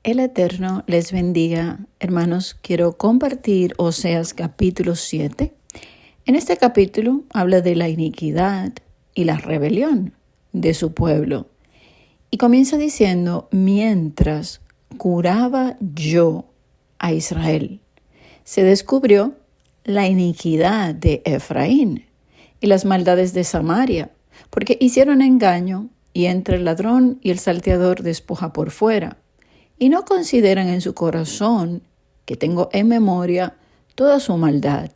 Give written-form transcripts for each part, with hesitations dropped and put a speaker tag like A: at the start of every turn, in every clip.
A: El Eterno les bendiga. Hermanos, quiero compartir Oseas capítulo 7. En este capítulo habla de la iniquidad y la rebelión de su pueblo. Y comienza diciendo, mientras curaba yo a Israel, se descubrió la iniquidad de Efraín y las maldades de Samaria, porque hicieron engaño y entre el ladrón y el salteador despoja por fuera. Y no consideran en su corazón que tengo en memoria toda su maldad.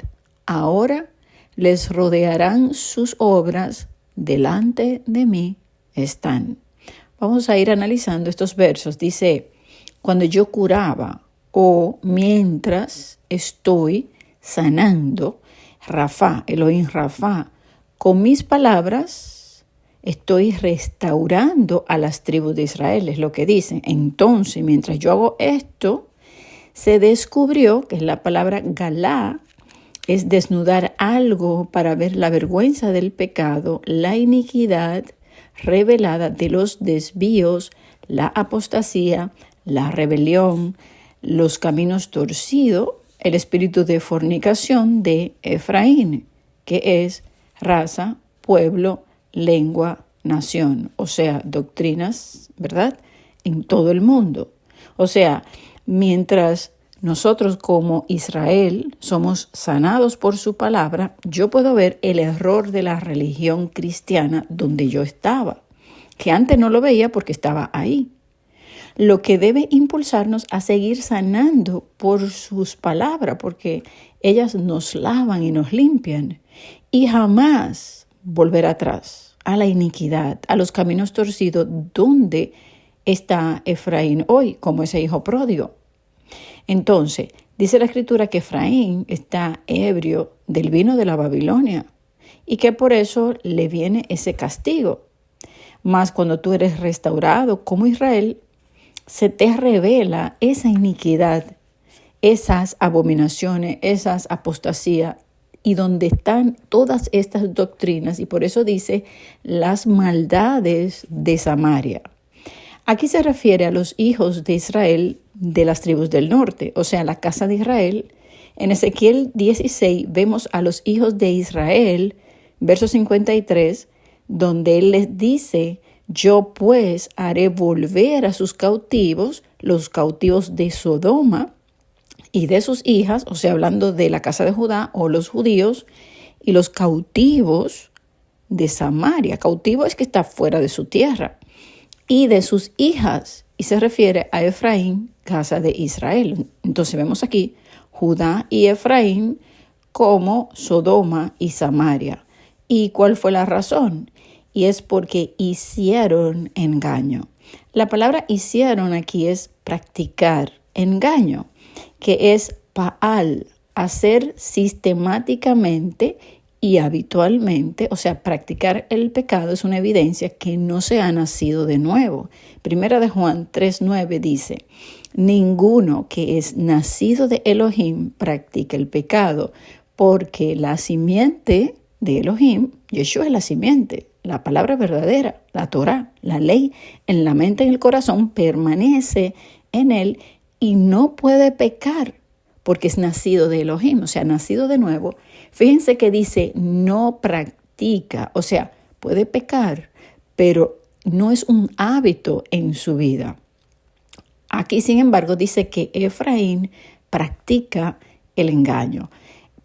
A: Ahora les rodearán sus obras, delante de mí están. Vamos a ir analizando estos versos. Dice, cuando yo curaba o mientras estoy sanando, Rafa, Elohim Rafa, con mis palabras estoy restaurando a las tribus de Israel, es lo que dice. Entonces, mientras yo hago esto, se descubrió, que es la palabra galá, es desnudar algo para ver la vergüenza del pecado, la iniquidad revelada de los desvíos, la apostasía, la rebelión, los caminos torcidos, el espíritu de fornicación de Efraín, que es raza, pueblo, lengua, nación, o sea, doctrinas, ¿verdad? En todo el mundo. O sea, mientras nosotros como Israel somos sanados por su palabra, yo puedo ver el error de la religión cristiana donde yo estaba, que antes no lo veía porque estaba ahí. Lo que debe impulsarnos a seguir sanando por sus palabras, porque ellas nos lavan y nos limpian, y jamás volver atrás a la iniquidad, a los caminos torcidos donde está Efraín hoy, como ese hijo pródigo. Entonces, dice la Escritura que Efraín está ebrio del vino de la Babilonia y que por eso le viene ese castigo. Mas cuando tú eres restaurado como Israel, se te revela esa iniquidad, esas abominaciones, esas apostasías, y donde están todas estas doctrinas, y por eso dice las maldades de Samaria. Aquí se refiere a los hijos de Israel de las tribus del norte, o sea, la casa de Israel. En Ezequiel 16 vemos a los hijos de Israel, verso 53, donde él les dice, yo pues haré volver a sus cautivos, los cautivos de Sodoma, y de sus hijas, o sea, hablando de la casa de Judá o los judíos, y los cautivos de Samaria. Cautivo es que está fuera de su tierra. Y de sus hijas, y se refiere a Efraín, casa de Israel. Entonces vemos aquí Judá y Efraín como Sodoma y Samaria. ¿Y cuál fue la razón? Y es porque hicieron engaño. La palabra hicieron aquí es practicar engaño, que es Paal, hacer sistemáticamente y habitualmente, o sea, practicar el pecado es una evidencia que no se ha nacido de nuevo. Primera de Juan 3:9 dice, ninguno que es nacido de Elohim practica el pecado, porque la simiente de Elohim, Yeshua es la simiente, la palabra verdadera, la Torá, la ley, en la mente y en el corazón, permanece en él y no puede pecar porque es nacido de Elohim, o sea, nacido de nuevo. Fíjense que dice no practica, o sea, puede pecar, pero no es un hábito en su vida. Aquí, sin embargo, dice que Efraín practica el engaño.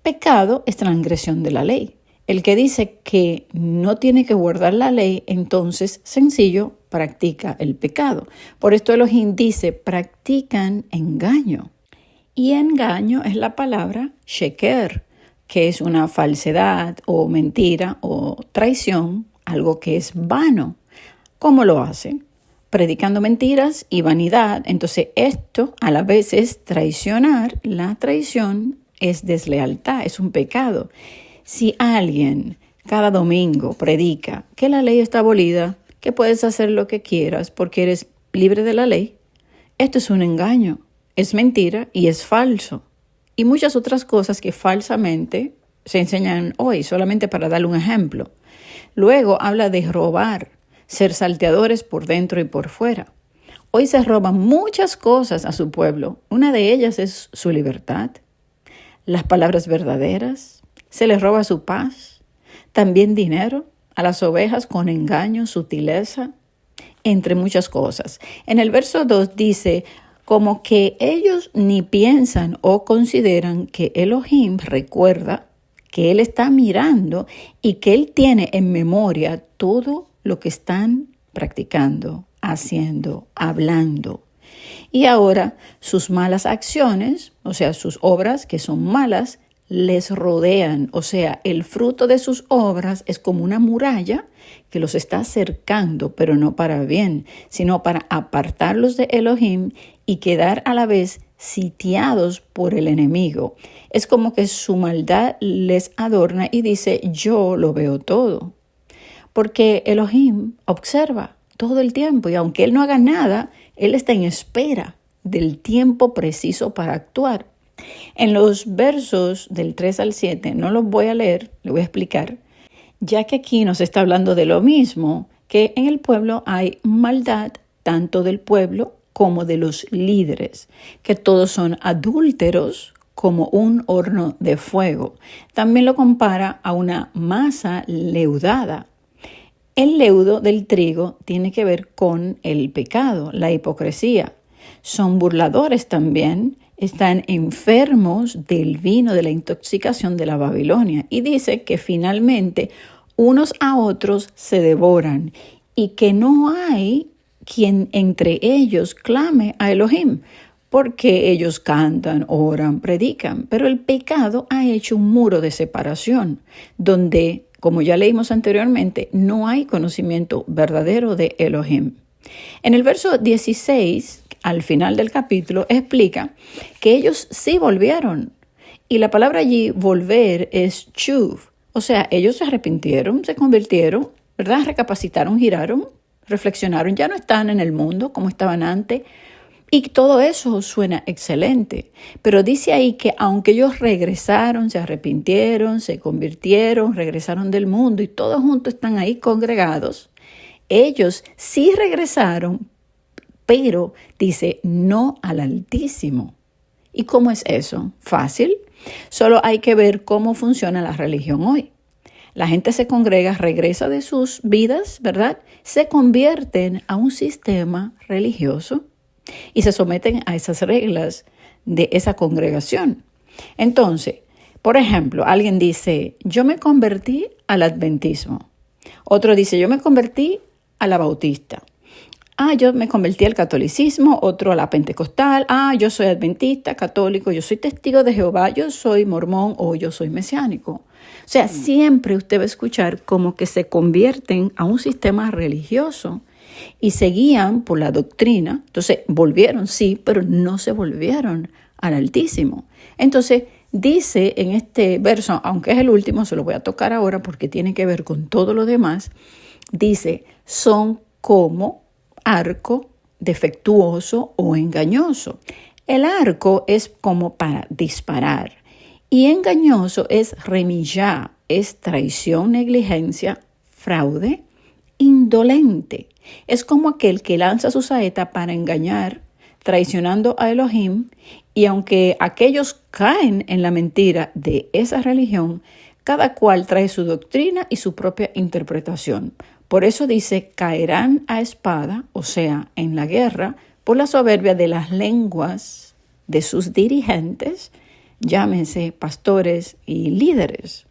A: Pecado es transgresión de la ley. El que dice que no tiene que guardar la ley, entonces, sencillo, practica el pecado. Por esto Elohim dice, practican engaño. Y engaño es la palabra sheker, que es una falsedad o mentira o traición, algo que es vano. ¿Cómo lo hace? Predicando mentiras y vanidad. Entonces esto a la vez es traicionar. La traición es deslealtad, es un pecado. Si alguien cada domingo predica que la ley está abolida, que puedes hacer lo que quieras porque eres libre de la ley, esto es un engaño, es mentira y es falso. Y muchas otras cosas que falsamente se enseñan hoy, solamente para darle un ejemplo. Luego habla de robar, ser salteadores por dentro y por fuera. Hoy se roban muchas cosas a su pueblo. Una de ellas es su libertad, las palabras verdaderas, se les roba su paz, también dinero, a las ovejas con engaño, sutileza, entre muchas cosas. En el verso 2 dice, como que ellos ni piensan o consideran que Elohim recuerda, que Él está mirando y que Él tiene en memoria todo lo que están practicando, haciendo, hablando. Y ahora sus malas acciones, o sea, sus obras que son malas, les rodean. O sea, el fruto de sus obras es como una muralla que los está cercando, pero no para bien, sino para apartarlos de Elohim y quedar a la vez sitiados por el enemigo. Es como que su maldad les adorna y dice, yo lo veo todo. Porque Elohim observa todo el tiempo y aunque Él no haga nada, Él está en espera del tiempo preciso para actuar. En los versos del 3 al 7, no los voy a leer, le voy a explicar, ya que aquí nos está hablando de lo mismo, que en el pueblo hay maldad tanto del pueblo como de los líderes, que todos son adúlteros como un horno de fuego. También lo compara a una masa leudada. El leudo del trigo tiene que ver con el pecado, la hipocresía. Son burladores también, están enfermos del vino de la intoxicación de la Babilonia. Y dice que finalmente unos a otros se devoran y que no hay quien entre ellos clame a Elohim, porque ellos cantan, oran, predican. Pero el pecado ha hecho un muro de separación, donde, como ya leímos anteriormente, no hay conocimiento verdadero de Elohim. En el verso 16, al final del capítulo, explica que ellos sí volvieron. Y la palabra allí, volver, es chuv. O sea, ellos se arrepintieron, se convirtieron, ¿verdad? Recapacitaron, giraron, reflexionaron. Ya no están en el mundo como estaban antes. Y todo eso suena excelente. Pero dice ahí que aunque ellos regresaron, se arrepintieron, se convirtieron, regresaron del mundo y todos juntos están ahí congregados, ellos sí regresaron, pero dice, no al Altísimo. ¿Y cómo es eso? Fácil. Solo hay que ver cómo funciona la religión hoy. La gente se congrega, regresa de sus vidas, ¿verdad? Se convierten a un sistema religioso y se someten a esas reglas de esa congregación. Entonces, por ejemplo, alguien dice, yo me convertí al adventismo. Otro dice, yo me convertí a la bautista. Yo me convertí al catolicismo, otro a la pentecostal. Yo soy adventista, católico, yo soy testigo de Jehová, yo soy mormón o yo soy mesiánico. O sea, siempre usted va a escuchar como que se convierten a un sistema religioso y se guían por la doctrina. Entonces, volvieron, sí, pero no se volvieron al Altísimo. Entonces, dice en este verso, aunque es el último, se lo voy a tocar ahora porque tiene que ver con todo lo demás, dice, son como arco defectuoso o engañoso. El arco es como para disparar y engañoso es remillá, es traición, negligencia, fraude, indolente. Es como aquel que lanza su saeta para engañar, traicionando a Elohim, y aunque aquellos caen en la mentira de esa religión, cada cual trae su doctrina y su propia interpretación. Por eso dice, caerán a espada, o sea, en la guerra, por la soberbia de las lenguas de sus dirigentes, llámense pastores y líderes.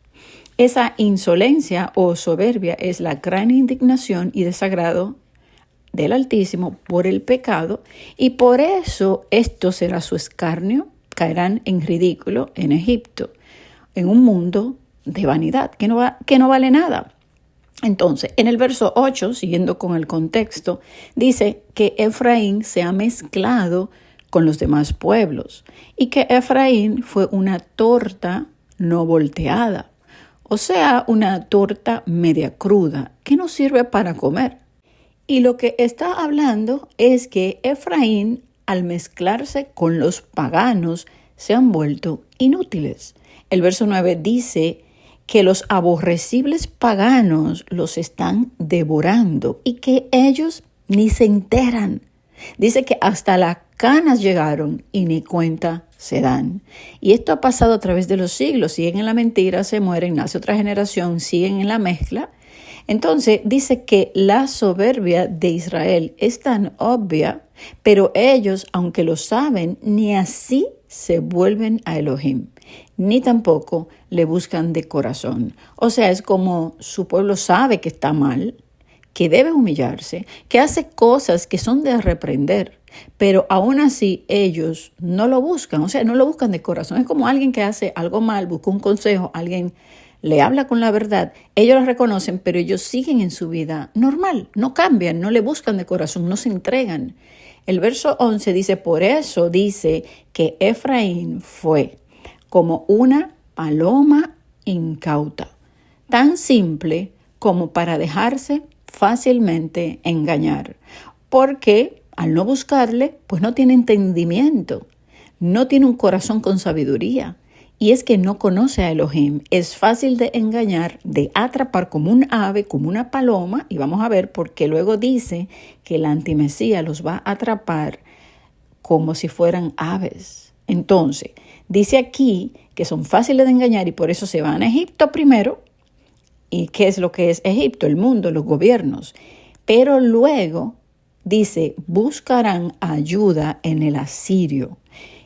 A: Esa insolencia o soberbia es la gran indignación y desagrado del Altísimo por el pecado, y por eso esto será su escarnio, caerán en ridículo en Egipto, en un mundo de vanidad que no vale nada. Entonces, en el verso 8, siguiendo con el contexto, dice que Efraín se ha mezclado con los demás pueblos y que Efraín fue una torta no volteada, o sea, una torta media cruda que no sirve para comer. Y lo que está hablando es que Efraín, al mezclarse con los paganos, se han vuelto inútiles. El verso 9 dice que los aborrecibles paganos los están devorando y que ellos ni se enteran. Dice que hasta las canas llegaron y ni cuenta se dan. Y esto ha pasado a través de los siglos. Siguen en la mentira, se mueren, nace otra generación, siguen en la mezcla. Entonces dice que la soberbia de Israel es tan obvia, pero ellos, aunque lo saben, ni así se vuelven a Elohim, ni tampoco le buscan de corazón. O sea, es como su pueblo sabe que está mal, que debe humillarse, que hace cosas que son de reprender, pero aún así ellos no lo buscan, o sea, no lo buscan de corazón. Es como alguien que hace algo mal, busca un consejo, alguien le habla con la verdad, ellos lo reconocen, pero ellos siguen en su vida normal, no cambian, no le buscan de corazón, no se entregan. El verso 11 dice, por eso dice que Efraín fue como una paloma incauta, tan simple como para dejarse fácilmente engañar, porque al no buscarle, pues no tiene entendimiento, no tiene un corazón con sabiduría. Y es que no conoce a Elohim. Es fácil de engañar, de atrapar como un ave, como una paloma. Y vamos a ver por qué luego dice que la antimesía los va a atrapar como si fueran aves. Entonces, dice aquí que son fáciles de engañar y por eso se van a Egipto primero. ¿Y qué es lo que es Egipto? El mundo, los gobiernos. Pero luego dice, buscarán ayuda en el asirio.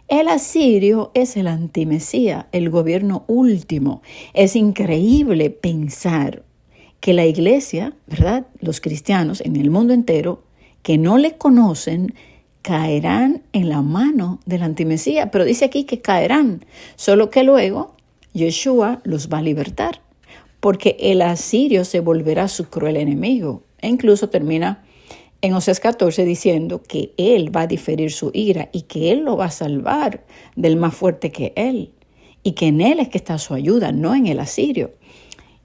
A: El asirio es el antimesía, el gobierno último. Es increíble pensar que la iglesia, ¿verdad? Los cristianos en el mundo entero que no le conocen caerán en la mano del antimesía. Pero dice aquí que caerán, solo que luego Yeshua los va a libertar, porque el asirio se volverá su cruel enemigo. E incluso termina en Oseas 14 diciendo que él va a diferir su ira y que él lo va a salvar del más fuerte que él. Y que en él es que está su ayuda, no en el asirio.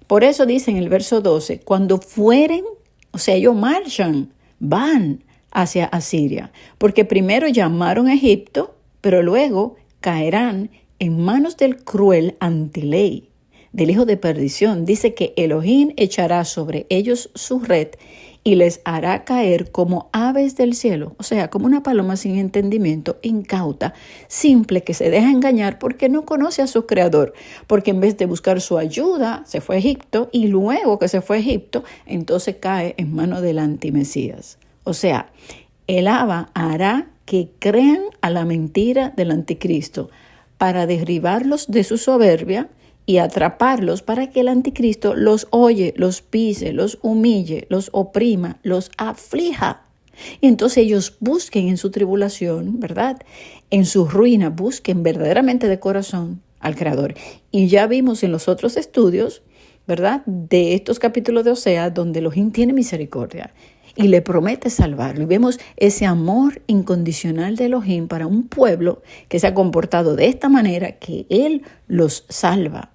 A: Por eso dice en el verso 12, cuando fueren, o sea, ellos marchan, van hacia Asiria. Porque primero llamaron a Egipto, pero luego caerán en manos del cruel antiley, del hijo de perdición. Dice que Elohim echará sobre ellos su red y les hará caer como aves del cielo, o sea, como una paloma sin entendimiento, incauta, simple, que se deja engañar porque no conoce a su creador, porque en vez de buscar su ayuda, se fue a Egipto y luego que se fue a Egipto, entonces cae en manos del antimesías. O sea, el Abba hará que crean a la mentira del anticristo para derribarlos de su soberbia y atraparlos para que el anticristo los oye, los pise, los humille, los oprima, los aflija. Y entonces ellos busquen en su tribulación, ¿verdad? En su ruina, busquen verdaderamente de corazón al Creador. Y ya vimos en los otros estudios, ¿verdad? De estos capítulos de Oseas, donde Elohim tiene misericordia y le promete salvarlo. Y vemos ese amor incondicional de Elohim para un pueblo que se ha comportado de esta manera, que Él los salva.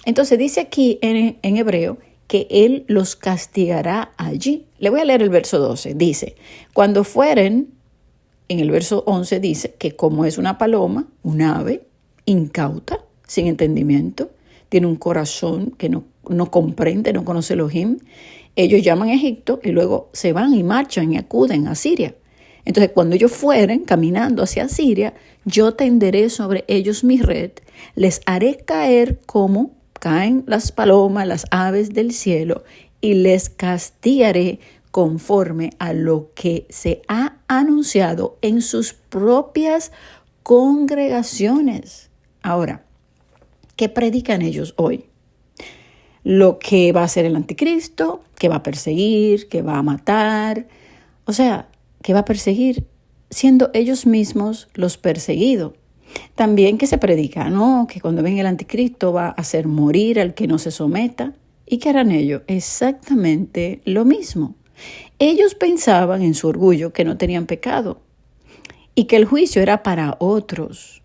A: Entonces dice aquí en hebreo que Él los castigará allí. Le voy a leer el verso 12. Dice, cuando fueren, en el verso 11 dice que como es una paloma, un ave, incauta, sin entendimiento, tiene un corazón que no comprende, no conoce Elohim, ellos llaman a Egipto y luego se van y marchan y acuden a Siria. Entonces, cuando ellos fueren caminando hacia Siria, yo tenderé sobre ellos mi red, les haré caer como caen las palomas, las aves del cielo, y les castigaré conforme a lo que se ha anunciado en sus propias congregaciones. Ahora, ¿qué predican ellos hoy? Lo que va a hacer el anticristo, que va a perseguir, que va a matar, o sea, que va a perseguir siendo ellos mismos los perseguidos. También que se predica, ¿no? Que cuando venga el anticristo va a hacer morir al que no se someta. ¿Y qué harán ellos? Exactamente lo mismo. Ellos pensaban en su orgullo que no tenían pecado y que el juicio era para otros.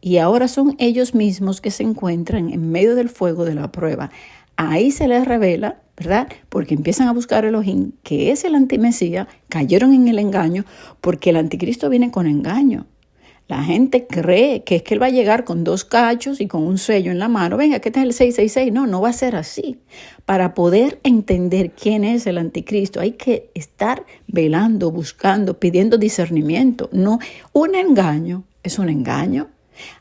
A: Y ahora son ellos mismos que se encuentran en medio del fuego de la prueba. Ahí se les revela, ¿verdad? Porque empiezan a buscar a Elohim, que es el antimesía, cayeron en el engaño, porque el anticristo viene con engaño. La gente cree que es que él va a llegar con 2 cachos y con un sello en la mano. Venga, ¿qué tal el 666? No, no va a ser así. Para poder entender quién es el anticristo, hay que estar velando, buscando, pidiendo discernimiento. No, un engaño es un engaño.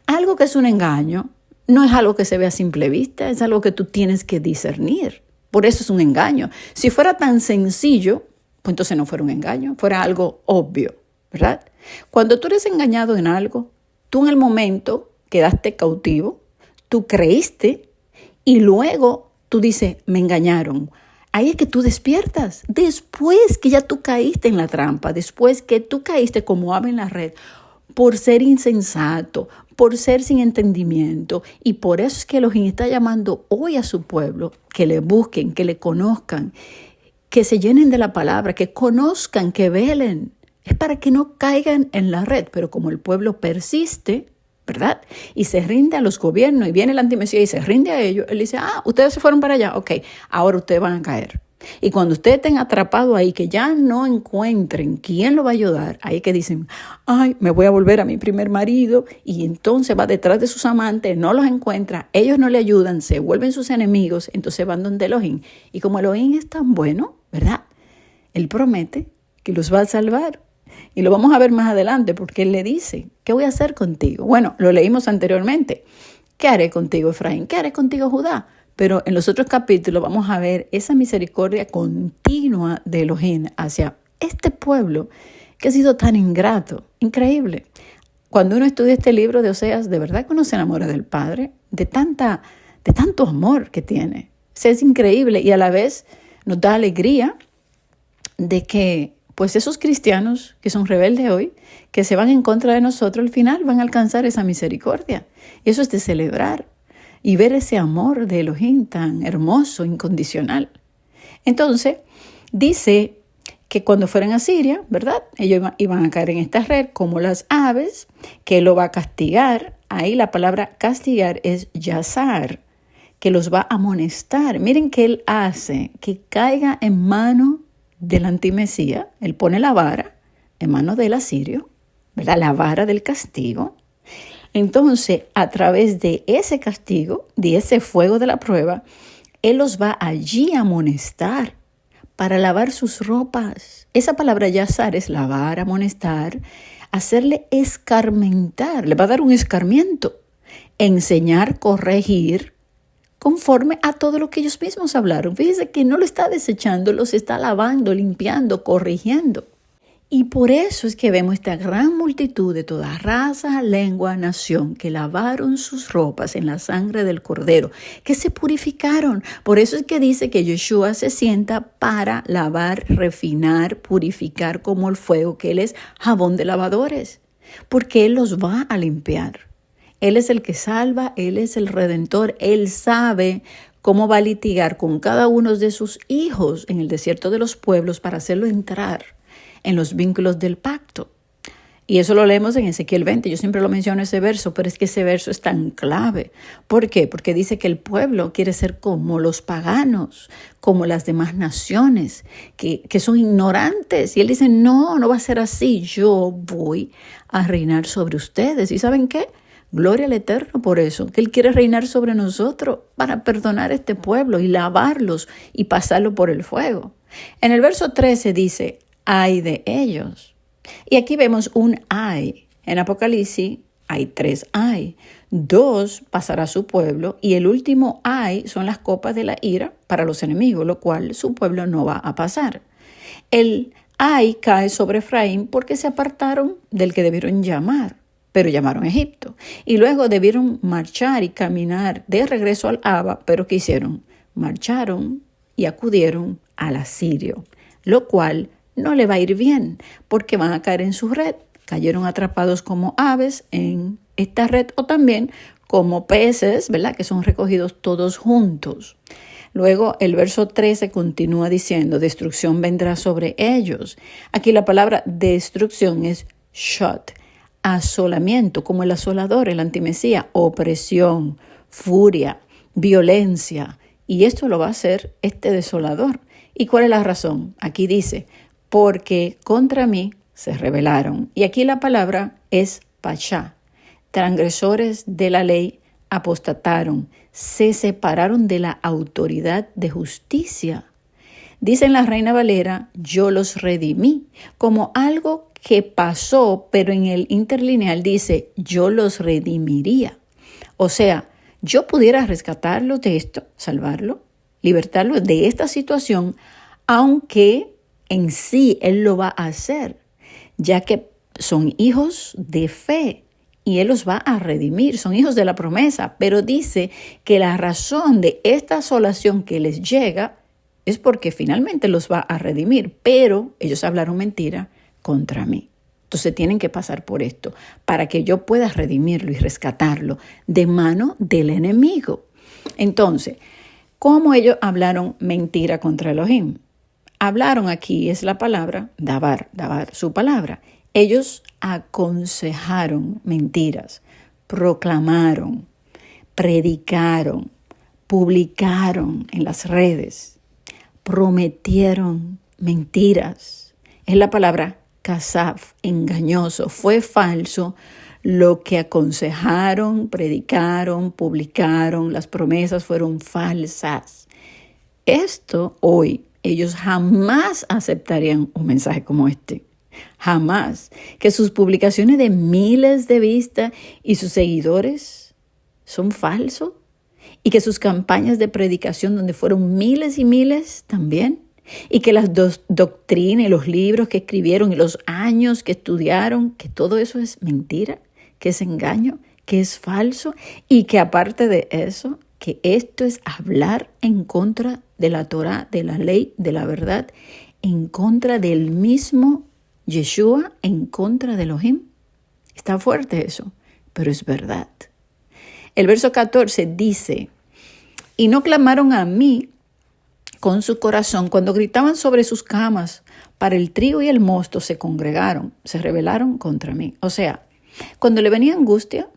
A: Algo que es un engaño no es algo que se ve a simple vista, es algo que tú tienes que discernir. Por eso es un engaño. Si fuera tan sencillo, pues entonces no fuera un engaño, fuera algo obvio, ¿verdad? Cuando tú eres engañado en algo, tú en el momento quedaste cautivo, tú creíste y luego tú dices, me engañaron. Ahí es que tú despiertas, después que ya tú caíste en la trampa, después que tú caíste como ave en la red, por ser insensato, por ser sin entendimiento. Y por eso es que Elohim está llamando hoy a su pueblo, que le busquen, que le conozcan, que se llenen de la palabra, que conozcan, que velen. Es para que no caigan en la red, pero como el pueblo persiste, ¿verdad? Y se rinde a los gobiernos y viene el antimesías y se rinde a ellos, él dice, ustedes se fueron para allá, ok, ahora ustedes van a caer. Y cuando ustedes estén atrapados ahí, que ya no encuentren quién lo va a ayudar, ahí que dicen, me voy a volver a mi primer marido, y entonces va detrás de sus amantes, no los encuentra, ellos no le ayudan, se vuelven sus enemigos, entonces van donde Elohim. Y como Elohim es tan bueno, ¿verdad? Él promete que los va a salvar. Y lo vamos a ver más adelante porque él le dice, ¿qué voy a hacer contigo? Bueno, lo leímos anteriormente. ¿Qué haré contigo, Efraín? ¿Qué haré contigo, Judá? Pero en los otros capítulos vamos a ver esa misericordia continua de Elohim hacia este pueblo que ha sido tan ingrato, increíble. Cuando uno estudia este libro de Oseas, de verdad que uno se enamora del Padre, de tanto amor que tiene. O sea, es increíble y a la vez nos da alegría de que pues esos cristianos que son rebeldes hoy, que se van en contra de nosotros, al final van a alcanzar esa misericordia. Y eso es de celebrar y ver ese amor de Elohim tan hermoso, incondicional. Entonces, dice que cuando fueran a Siria, ¿verdad? Ellos iban a caer en esta red como las aves, que él lo va a castigar. Ahí la palabra castigar es yazar, que los va a amonestar. Miren qué él hace, que caiga en mano del antimesías. Él pone la vara en manos del asirio, ¿verdad? La vara del castigo. Entonces, a través de ese castigo, de ese fuego de la prueba, él los va allí a amonestar para lavar sus ropas. Esa palabra yazar es lavar, amonestar, hacerle escarmentar, le va a dar un escarmiento, enseñar, corregir, conforme a todo lo que ellos mismos hablaron. Fíjense que no lo está desechando, los está lavando, limpiando, corrigiendo. Y por eso es que vemos esta gran multitud de toda raza, lengua, nación, que lavaron sus ropas en la sangre del Cordero, que se purificaron. Por eso es que dice que Yeshua se sienta para lavar, refinar, purificar como el fuego, que Él es jabón de lavadores, porque Él los va a limpiar. Él es el que salva, Él es el Redentor, Él sabe cómo va a litigar con cada uno de sus hijos en el desierto de los pueblos para hacerlo entrar en los vínculos del pacto. Y eso lo leemos en Ezequiel 20. Yo siempre lo menciono ese verso, pero es que ese verso es tan clave. ¿Por qué? Porque dice que el pueblo quiere ser como los paganos, como las demás naciones, que son ignorantes. Y Él dice, no va a ser así. Yo voy a reinar sobre ustedes. ¿Y saben qué? Gloria al Eterno por eso, que Él quiere reinar sobre nosotros para perdonar a este pueblo y lavarlos y pasarlo por el fuego. En el verso 13 dice, ay de ellos. Y aquí vemos un ay. En Apocalipsis hay 3 ay. 2 pasará a su pueblo y el último ay son las copas de la ira para los enemigos, lo cual su pueblo no va a pasar. El ay cae sobre Efraín porque se apartaron del que debieron llamar, pero llamaron a Egipto. Y luego debieron marchar y caminar de regreso al Abba, pero ¿qué hicieron? Marcharon y acudieron al asirio, lo cual no le va a ir bien porque van a caer en su red. Cayeron atrapados como aves en esta red o también como peces, ¿verdad? Que son recogidos todos juntos. Luego el verso 13 continúa diciendo, destrucción vendrá sobre ellos. Aquí la palabra destrucción es shot, asolamiento, como el asolador, el antimesías, opresión, furia, violencia. Y esto lo va a hacer este desolador. ¿Y cuál es la razón? Aquí dice, porque contra mí se rebelaron. Y aquí la palabra es Pachá, transgresores de la ley, apostataron, se separaron de la autoridad de justicia. Dice en la Reina Valera, yo los redimí, como algo que pasó, pero en el interlineal dice, yo los redimiría. O sea, yo pudiera rescatarlo de esto, salvarlo, libertarlo de esta situación, aunque en sí Él lo va a hacer, ya que son hijos de fe y Él los va a redimir, son hijos de la promesa, pero dice que la razón de esta asolación que les llega es porque finalmente los va a redimir, pero ellos hablaron mentira contra mí. Entonces tienen que pasar por esto para que yo pueda redimirlo y rescatarlo de mano del enemigo. Entonces, ¿cómo ellos hablaron mentira contra Elohim? Hablaron aquí, es la palabra, dabar, su palabra. Ellos aconsejaron mentiras, proclamaron, predicaron, publicaron en las redes, prometieron mentiras. Es la palabra kasaf, engañoso, fue falso lo que aconsejaron, predicaron, publicaron, las promesas fueron falsas. Esto hoy, ellos jamás aceptarían un mensaje como este. Jamás. Que sus publicaciones de miles de vistas y sus seguidores son falsos. Y que sus campañas de predicación donde fueron miles y miles también. Y que las doctrinas y los libros que escribieron y los años que estudiaron, que todo eso es mentira, que es engaño, que es falso. Y que aparte de eso, que esto es hablar en contra de la Torá, de la ley, de la verdad, en contra del mismo Yeshua, en contra de Elohim. Está fuerte eso, pero es verdad. El verso 14 dice, y no clamaron a mí con su corazón cuando gritaban sobre sus camas para el trigo y el mosto, se congregaron, se rebelaron contra mí. O sea, cuando le venía angustia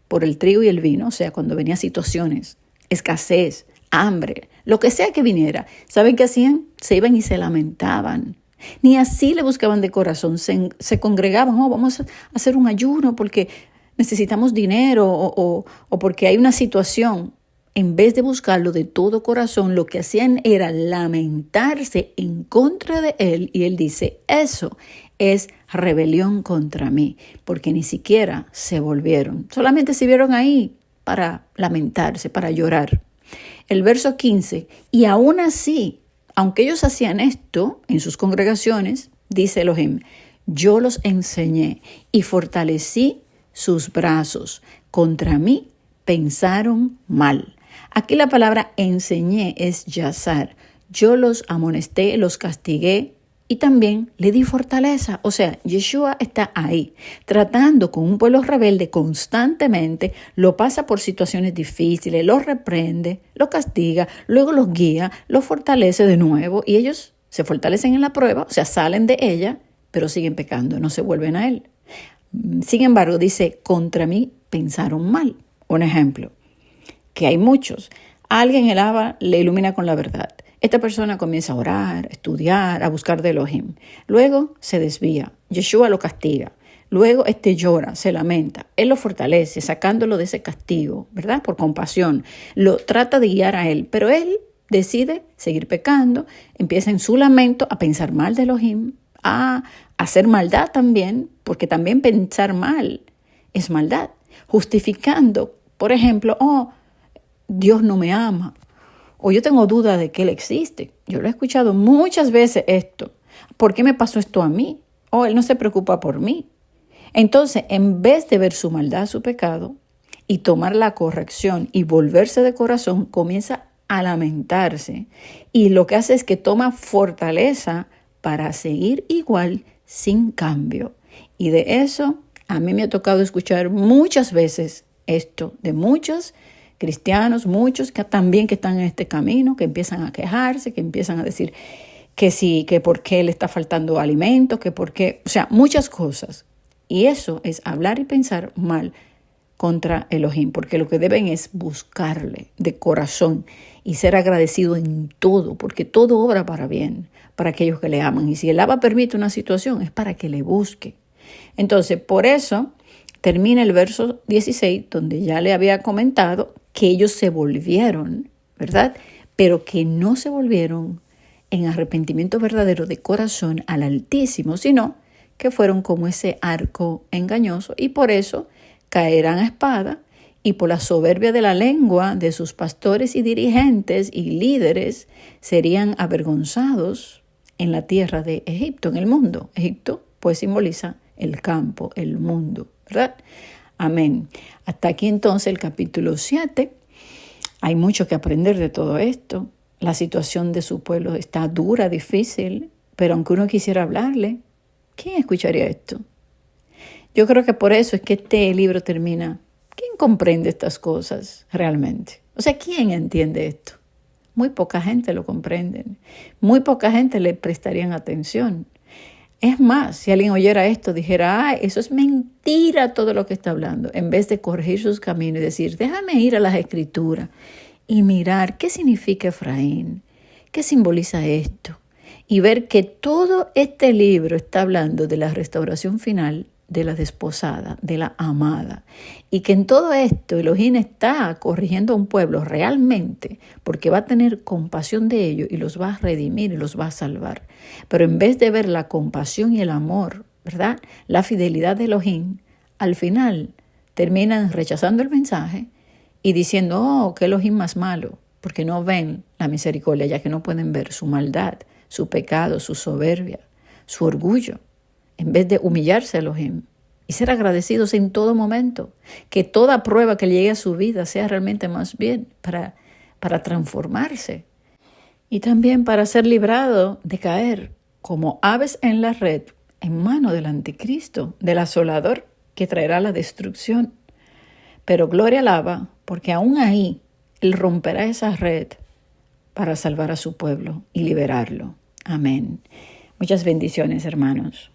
A: por el trigo y el vino, o sea, cuando venía situaciones, escasez, hambre, lo que sea que viniera, ¿saben qué hacían? Se iban y se lamentaban. Ni así le buscaban de corazón, se congregaban, vamos a hacer un ayuno porque necesitamos dinero o porque hay una situación. En vez de buscarlo de todo corazón, lo que hacían era lamentarse en contra de él. Y él dice, eso es rebelión contra mí, porque ni siquiera se volvieron. Solamente se vieron ahí para lamentarse, para llorar. El verso 15, y aún así, aunque ellos hacían esto en sus congregaciones, dice Elohim, yo los enseñé y fortalecí sus brazos. Contra mí pensaron mal. Aquí la palabra enseñé es yazar. Yo los amonesté, los castigué y también le di fortaleza. O sea, Yeshua está ahí, tratando con un pueblo rebelde constantemente, lo pasa por situaciones difíciles, los reprende, los castiga, luego los guía, los fortalece de nuevo y ellos se fortalecen en la prueba, o sea, salen de ella, pero siguen pecando, no se vuelven a él. Sin embargo, dice, contra mí pensaron mal. Un ejemplo, que hay muchos. Alguien el Abba le ilumina con la verdad. Esta persona comienza a orar, a estudiar, a buscar de Elohim. Luego se desvía. Yeshua lo castiga. Luego llora, se lamenta. Él lo fortalece, sacándolo de ese castigo, ¿verdad? Por compasión. Lo trata de guiar a él, pero él decide seguir pecando. Empieza en su lamento a pensar mal de Elohim, a hacer maldad también, porque también pensar mal es maldad. Justificando, por ejemplo, Dios no me ama, o yo tengo duda de que Él existe. Yo lo he escuchado muchas veces esto. ¿Por qué me pasó esto a mí? Él no se preocupa por mí. Entonces, en vez de ver su maldad, su pecado, y tomar la corrección y volverse de corazón, comienza a lamentarse. Y lo que hace es que toma fortaleza para seguir igual, sin cambio. Y de eso a mí me ha tocado escuchar muchas veces esto de muchos cristianos, muchos que también que están en este camino, que empiezan a quejarse, que empiezan a decir que sí, que por qué le está faltando alimento, que por qué, o sea, muchas cosas. Y eso es hablar y pensar mal contra Elohim, porque lo que deben es buscarle de corazón y ser agradecido en todo, porque todo obra para bien, para aquellos que le aman. Y si el Abba permite una situación, es para que le busque. Entonces, por eso termina el verso 16, donde ya le había comentado que ellos se volvieron, ¿verdad? Pero que no se volvieron en arrepentimiento verdadero de corazón al Altísimo, sino que fueron como ese arco engañoso y por eso caerán a espada y por la soberbia de la lengua de sus pastores y dirigentes y líderes serían avergonzados en la tierra de Egipto, en el mundo. Egipto pues simboliza el campo, el mundo, ¿verdad? Amén. Hasta aquí entonces el capítulo 7. Hay mucho que aprender de todo esto. La situación de su pueblo está dura, difícil, pero aunque uno quisiera hablarle, ¿quién escucharía esto? Yo creo que por eso es que este libro termina. ¿Quién comprende estas cosas realmente? O sea, ¿quién entiende esto? Muy poca gente lo comprende. Muy poca gente le prestarían atención. Es más, si alguien oyera esto, dijera, eso es mentira todo lo que está hablando, en vez de corregir sus caminos y decir, déjame ir a las Escrituras y mirar qué significa Efraín, qué simboliza esto, y ver que todo este libro está hablando de la restauración final de la desposada, de la amada, y que en todo esto Elohim está corrigiendo a un pueblo realmente porque va a tener compasión de ellos y los va a redimir y los va a salvar. Pero en vez de ver la compasión y el amor, ¿verdad?, la fidelidad de Elohim, al final terminan rechazando el mensaje y diciendo, oh, que Elohim más malo, porque no ven la misericordia, ya que no pueden ver su maldad, su pecado, su soberbia, su orgullo. En vez de humillarse a Elohim y ser agradecidos en todo momento, que toda prueba que llegue a su vida sea realmente más bien para transformarse y también para ser librado de caer como aves en la red en mano del anticristo, del asolador que traerá la destrucción. Pero gloria alaba, porque aún ahí Él romperá esa red para salvar a su pueblo y liberarlo. Amén. Muchas bendiciones, hermanos.